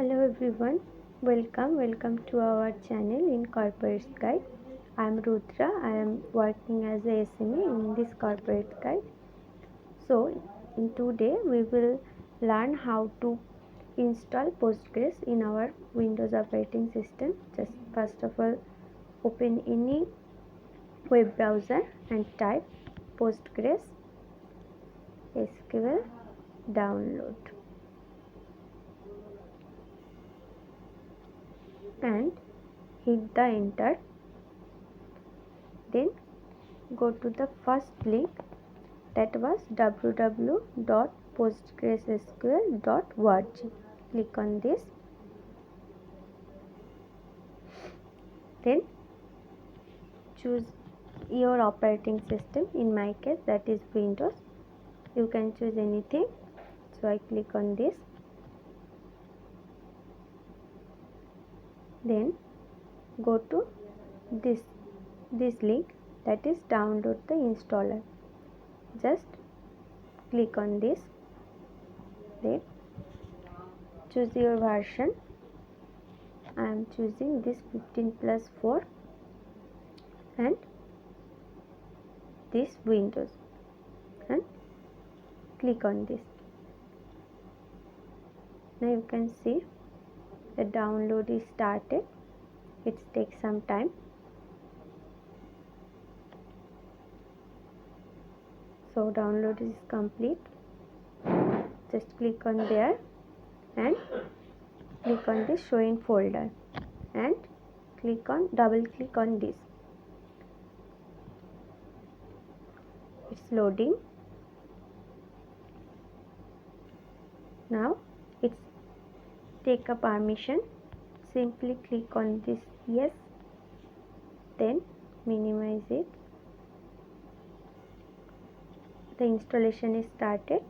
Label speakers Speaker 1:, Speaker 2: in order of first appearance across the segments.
Speaker 1: Hello everyone, welcome to our channel in Corporate Guide. I am Rudra. I am working as a SME in this Corporate Guide. So in today we will learn how to install Postgres in our Windows operating system. Just first of all, open any web browser and type PostgreSQL download and hit the enter. Then go to the first link, that was www.postgresql.org. Click on this. Then choose your operating system. In my case, that is Windows. You can choose anything. So I click on this. Then go to this link, that is download the installer. Just click on this. Then choose your version. I am choosing this 15+4 and this Windows, and click on this. Now you can see the download is started. It takes some time. So download is complete. Just click on there and click on this show in folder and double click on this. It's loading. Now it's take a permission. Simply click on this yes, then minimize it. The installation is started.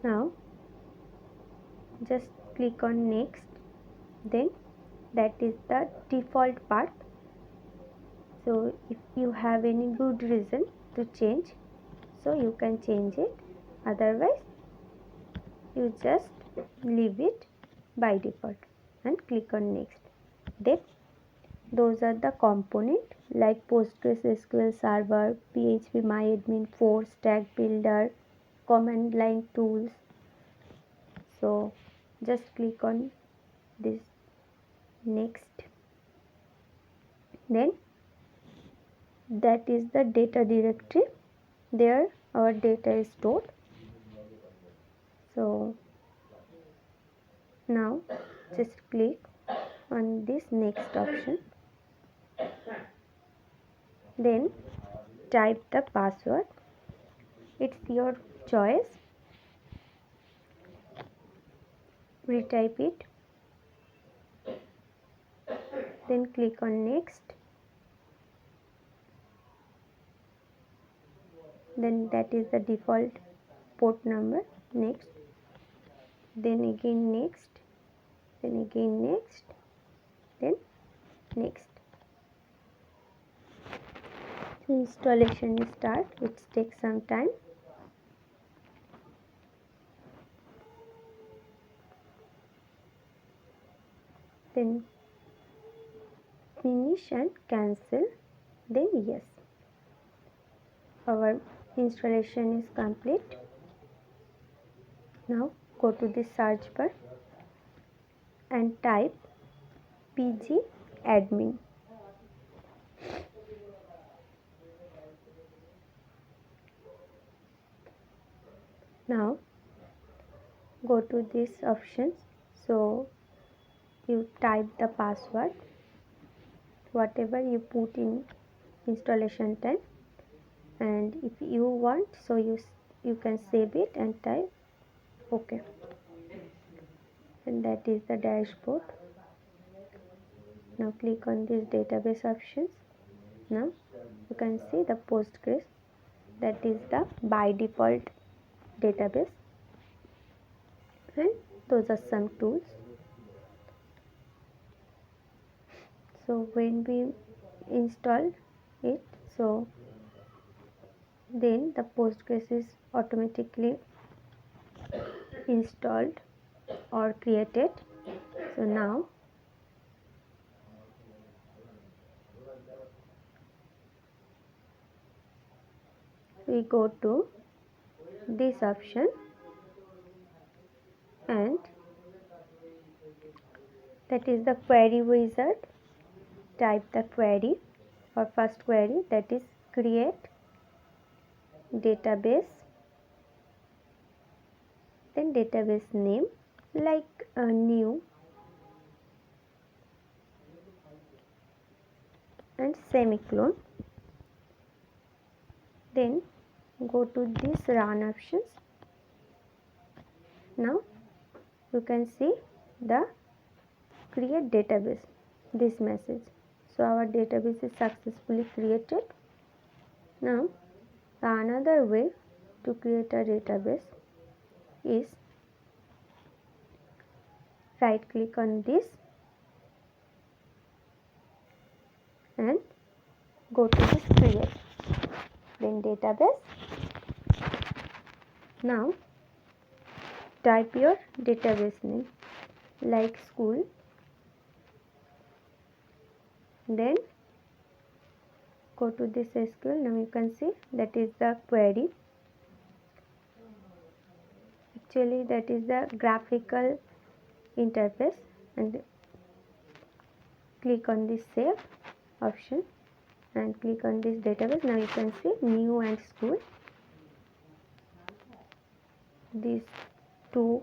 Speaker 1: Now just click on next. Then that is the default part. So if you have any good reason to change, so you can change it. Otherwise you just leave it by default and click on next. Then those are the components like PostgreSQL server, PHP MyAdmin 4, stack builder, command line tools. So just click on this next. Then that is the data directory. There our data is stored. So now just click on this next option. Then type the password. It's your choice. Retype it. Then click on next. Then that is the default port number. Next. Then again next. Then again next. Then next. Installation start. It takes some time. Then finish and cancel. Then yes. Our installation is complete. Now go to the search bar and type pg admin. Now go to these options. So you type the password, whatever you put in installation time, and if you want, so you can save it and type OK. And that is the dashboard. Now click on these database options. Now you can see the Postgres, that is the by default database, and those are some tools. So when we install it, so then the Postgres is automatically installed or created. So now we go to this option and that is the query wizard. Type the query or first query, that is create database, then database name like a new and semicolon. Then go to this run options. Now you can see the create database, this message. So our database is successfully created. Now another way to create a database is right click on this and go to this create, then database. Now type your database name like school, then go to this SQL. Now you can see that is the query. Actually that is the graphical interface, and click on this save option and click on this database. Now you can see new and school, these two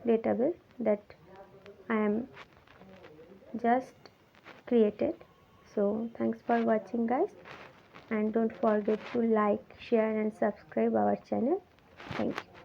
Speaker 1: database that I am just created. So thanks for watching guys, and don't forget to like, share and subscribe our channel. Thank you.